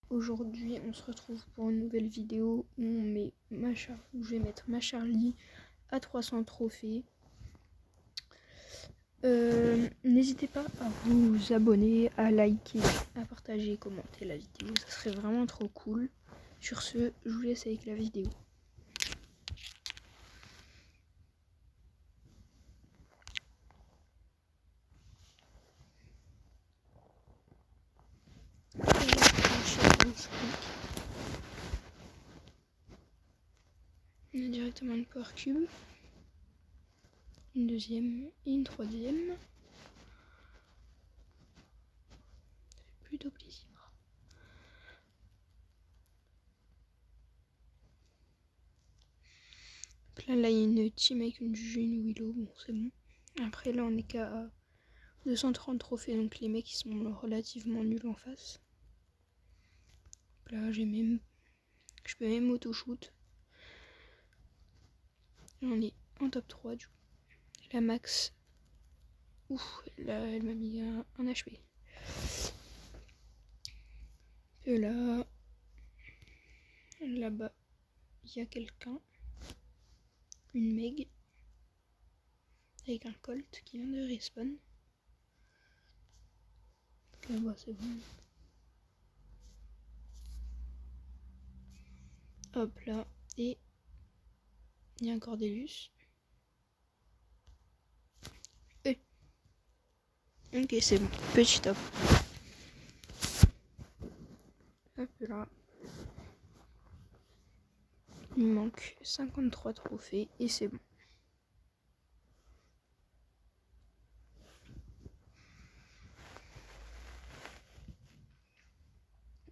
Aujourd'hui on se retrouve pour une nouvelle vidéo où je vais mettre ma Charlie à 300 trophées. N'hésitez pas à vous abonner, à liker, à partager, commenter la vidéo, ça serait vraiment trop cool. Sur ce, je vous laisse avec la vidéo. On a directement une Power Cube, une deuxième et une troisième. Ça fait plutôt plaisir. Là, il y a une team avec une Juju, une Willow, bon c'est bon. Après là on est qu'à 230 trophées, donc les mecs ils sont relativement nuls en face. Là je peux même auto-shoot. On est en top 3 du coup. La max. Ouf, là elle m'a mis un HP. Et là-bas, il y a quelqu'un. Une Meg. Avec un Colt qui vient de respawn. Là-bas c'est bon. Hop là. Et il y a un Cordelius. Ok, c'est bon. Petit top. Hop là. Il me manque 53 trophées et c'est bon.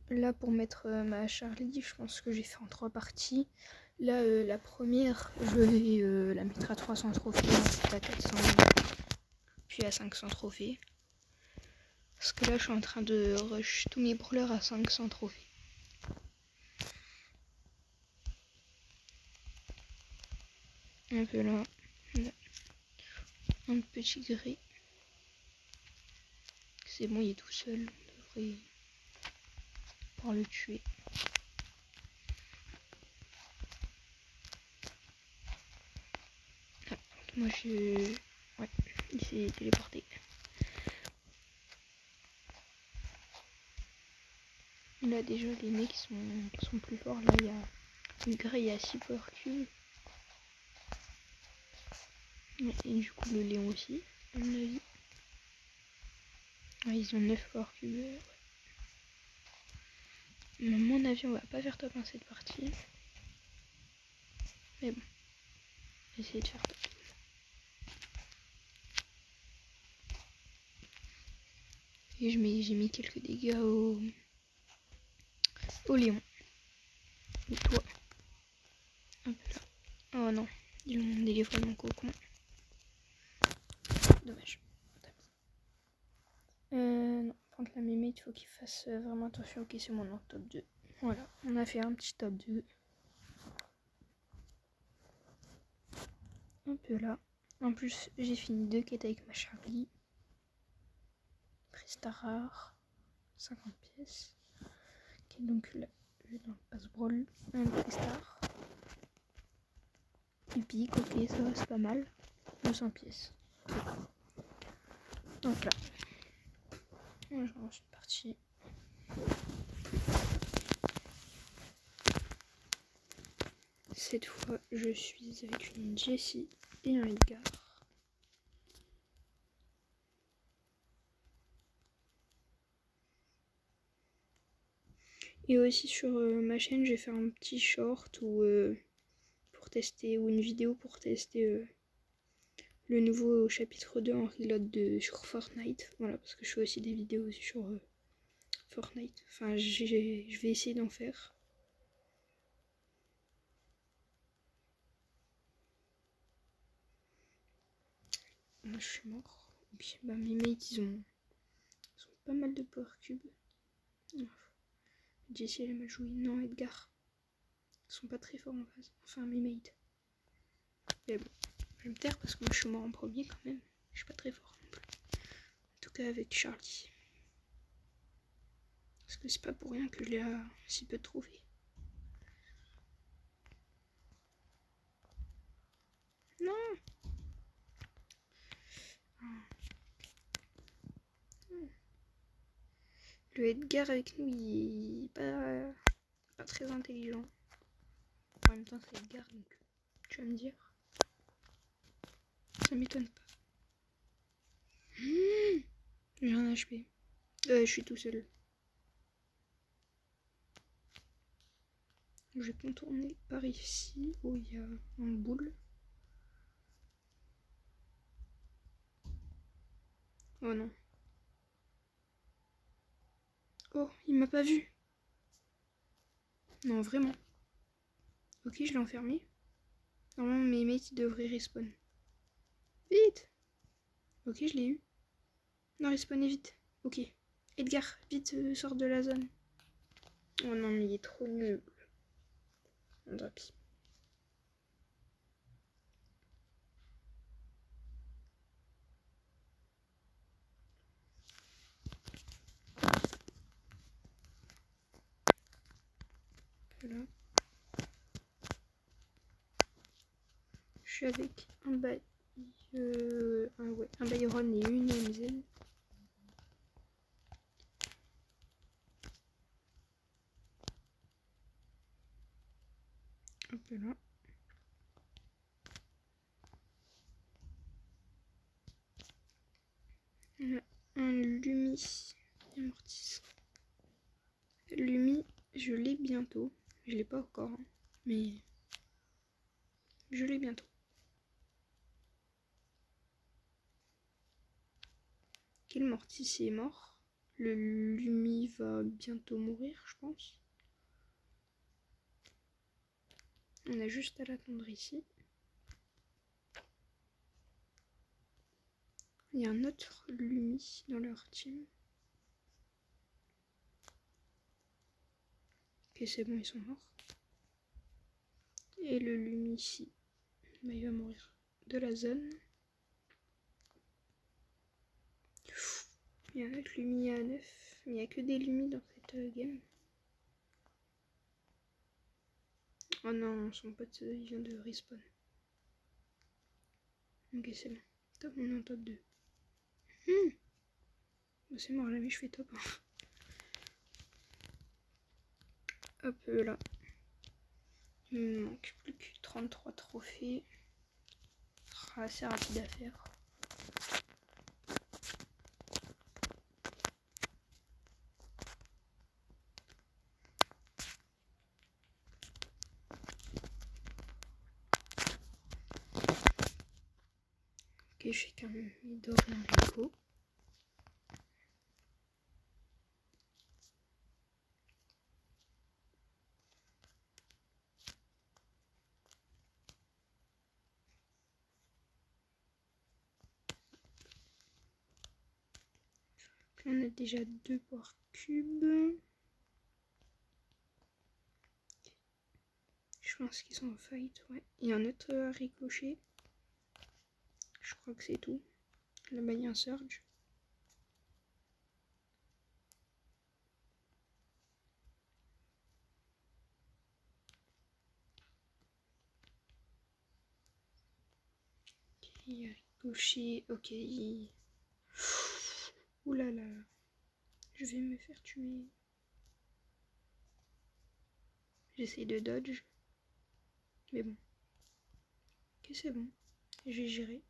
Là pour mettre ma Charlie, je pense que j'ai fait en 3 parties. Là la première, je vais la mettre à 300 trophées, ensuite à 400, puis à 500 trophées. Parce que là je suis en train de rush tous mes brawlers à 500 trophées. Un peu là, un petit gris. C'est bon, il est tout seul, on devrait pouvoir le tuer. Ah, moi ouais, il s'est téléporté. Là déjà les mecs sont plus forts. Là il y a le grey, il y a 6 power cubes. Et du coup le Léon aussi, à mon avis. Ouais, ils ont 9 power cubes. Ouais. Mais à mon avis on va pas faire top 1 cette partie. Mais bon, essayer de faire top. Et j'ai mis quelques dégâts au Léon. Et toi. Hop là. Oh non, ils ont délivré mon cocon. Dommage. Non, par contre la mémé, il faut qu'il fasse vraiment attention. Ok, c'est mon top 2. Voilà, on a fait un petit top 2. Un peu là. En plus, j'ai fini 2 quêtes avec ma Charlie. Presta rare. 50 pièces. Ok, donc là, je vais dans le passe-brawl. Un Prestar. Epic, ok, ça va, c'est pas mal. 200 pièces. Donc là, je lance une partie. Cette fois, je suis avec une Jessie et un Edgar. Et aussi sur ma chaîne, j'ai fait un petit short pour tester, ou une vidéo pour tester le nouveau chapitre 2 en reload sur Fortnite. Voilà, parce que je fais aussi des vidéos sur Fortnite. Enfin, je vais essayer d'en faire. Moi, je suis mort. Et puis, mes mates, ils ont pas mal de power cubes. Jessie, elle a mal joué. Non, Edgar. Ils sont pas très forts en face. Enfin, mes mates. Mais bon, je vais me taire parce que moi, je suis mort en premier quand même. Je suis pas très fort non plus. En tout cas, avec Charlie. Parce que c'est pas pour rien que j'ai si peu de trophées. Non. Le Edgar avec nous, il est pas très intelligent. En même temps, c'est Edgar, donc tu vas me dire. Ça m'étonne pas. J'ai un HP. Je suis tout seul. Je vais contourner par ici où il y a un boule. Oh non. Oh, il m'a pas vu. Non, vraiment. Ok, je l'ai enfermé. Normalement, mes mates devraient respawn. Vite. Ok, je l'ai eu. Non, respawnez vite. Ok. Edgar, vite, sors de la zone. Oh non, mais il est trop nul. On drapi. Voilà. Je suis avec un Byron et une MZ. Hop là. On a un Lumi amortissant. Lumi, je l'ai bientôt. Je l'ai pas encore, hein, mais je l'ai bientôt. Quel Mortis est mort. Le Lumi va bientôt mourir, je pense. On a juste à l'attendre ici. Il y a un autre Lumi dans leur team. Ok, c'est bon, ils sont morts. Et le Lumi ici, bah, il va mourir de la zone. Il y a un autre Lumi à 9, mais il n'y a que des Lumi dans cette game. Oh non, son pote il vient de respawn. Ok, c'est bon. Top, on est en top 2. Bah, c'est mort, jamais je fais top 1. Hop là. Il me manque plus que 33 trophées. Ce sera assez rapide à faire. Ok, je fais qu'un Midor et un Rico. On a déjà 2 power cubes. Je pense qu'ils sont en fight, ouais. Il y a un autre ricochet. Je crois que c'est tout. Là-bas, il y a un surge. Il y a ricochet. Ok. Ouh là là. Je vais me faire tuer. J'essaie de dodge. Mais bon. Ok, c'est bon. J'ai géré.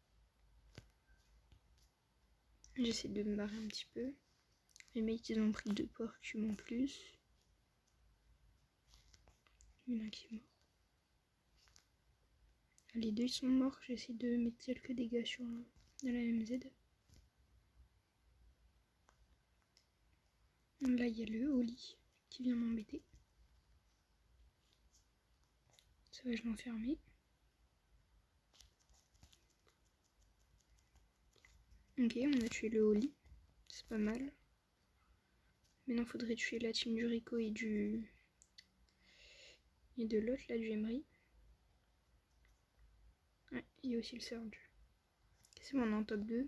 J'essaie de me barrer un petit peu. Les mecs, ils ont pris 2 power cubes en plus. Il y en a qui est mort. Les 2 ils sont morts. J'essaie de mettre quelques dégâts sur la MZ. Là, il y a le Oli qui vient m'embêter. Ça va, je l'ai enfermé. Ok, on a tué le Oli. C'est pas mal. Maintenant, faudrait tuer la team du Rico et de l'autre, là, du Emery. Ouais, il y a aussi le Surge. C'est bon, on est en top 2.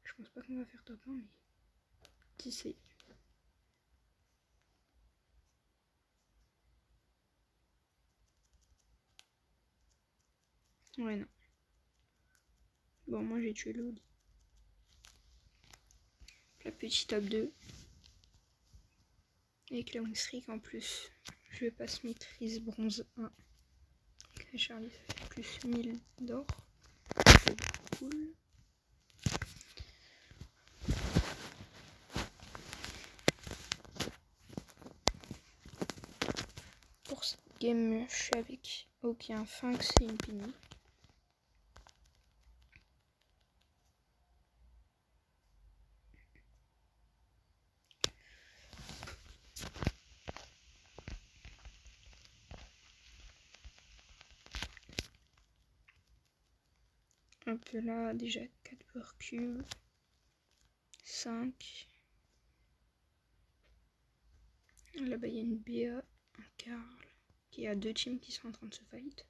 Je pense pas qu'on va faire top 1, mais qui sait. Ouais, non. Bon, moi j'ai tué le Oli. La petite top 2. Avec la Wingstreak en plus. Je passe maîtrise bronze 1. Ok, Charlie, ça fait plus 1000 d'or. C'est cool. Pour cette game, je suis avec un Sphinx et une Penny. Un peu là, déjà 4 Power Cubes. 5. Là-bas, il y a une BA, un Carl, qui a 2 teams qui sont en train de se fight.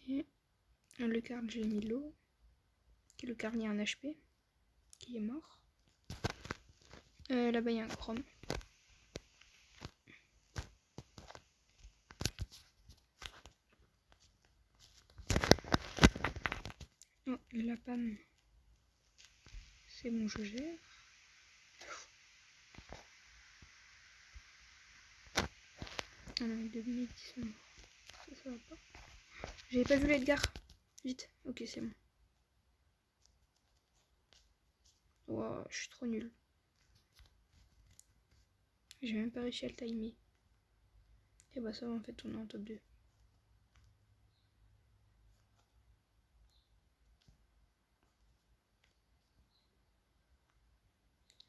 Ok. Le Carl, j'ai mis l'eau. Le Carl, il y a un HP qui est mort. Là-bas, il y a un Chrome. Oh, la Pam. C'est bon, je gère. Ah non, 2 minutes, ils sont morts. Ça va pas. J'avais pas vu l'Edgar. Vite. Ok, c'est bon. Wow, je suis trop nulle. J'ai même pas réussi à le timer. Et bah ça va, en fait, on est en top 2.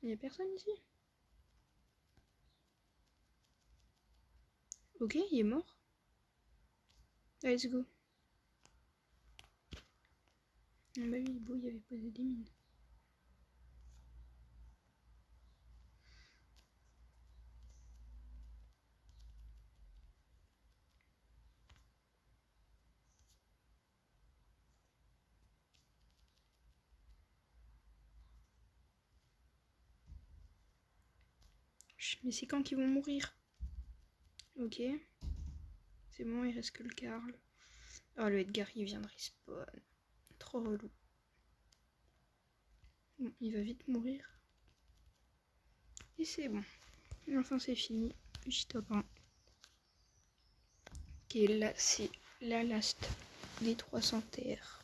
Il y a personne ici? Ok, il est mort. Let's go. Ah bah oui, beau, il avait posé des mines. Mais c'est quand qu'ils vont mourir? Ok. C'est bon, il reste que le Carl. Oh, le Edgar, il vient de respawn. Trop relou. Bon, il va vite mourir. Et c'est bon. Enfin, c'est fini. Petit top 1. Ok, là, c'est la last des 300 TR.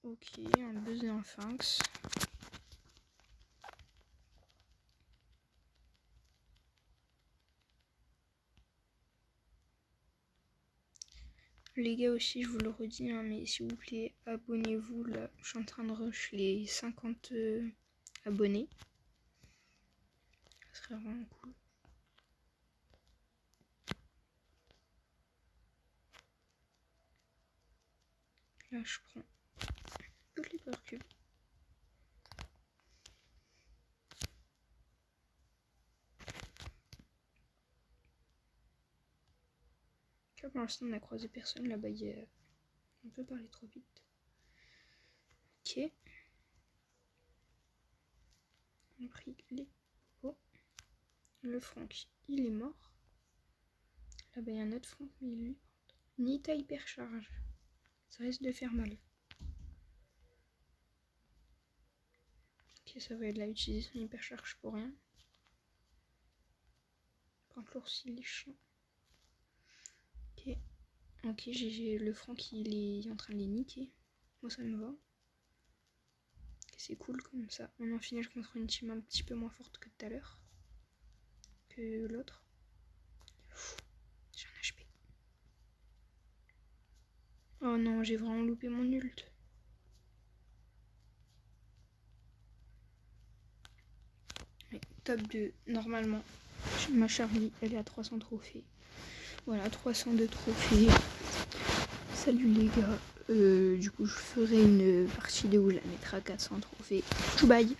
Ok, un buzz et un Sphinx. Les gars aussi, je vous le redis, hein, mais s'il vous plaît, abonnez-vous. Là, je suis en train de rush les 50 abonnés. Ça serait vraiment cool. Là, je prends toutes les Power Cubes. Là, pour l'instant, on n'a croisé personne. Là-bas, on peut parler trop vite. Ok. On a pris les pots. Le Franck, il est mort. Là-bas, il y a un autre Franck, mais lui, Nita hypercharge. Ça risque de faire mal. Ok, ça va être là, utiliser son hypercharge pour rien. Par contre, l'ours, il est chiant. Ok. Ok, j'ai le Franck, il est en train de les niquer. Moi, ça me va. C'est cool comme ça. On est en finale contre une team un petit peu moins forte que tout à l'heure. Que l'autre. J'ai un HP. Oh non, j'ai vraiment loupé mon ult. Ouais, top 2, normalement. Ma Charlie, elle est à 300 trophées. Voilà, 302 trophées. Salut les gars. Du coup, je ferai une partie de où je la mettrai à 400 trophées. Tchou bye.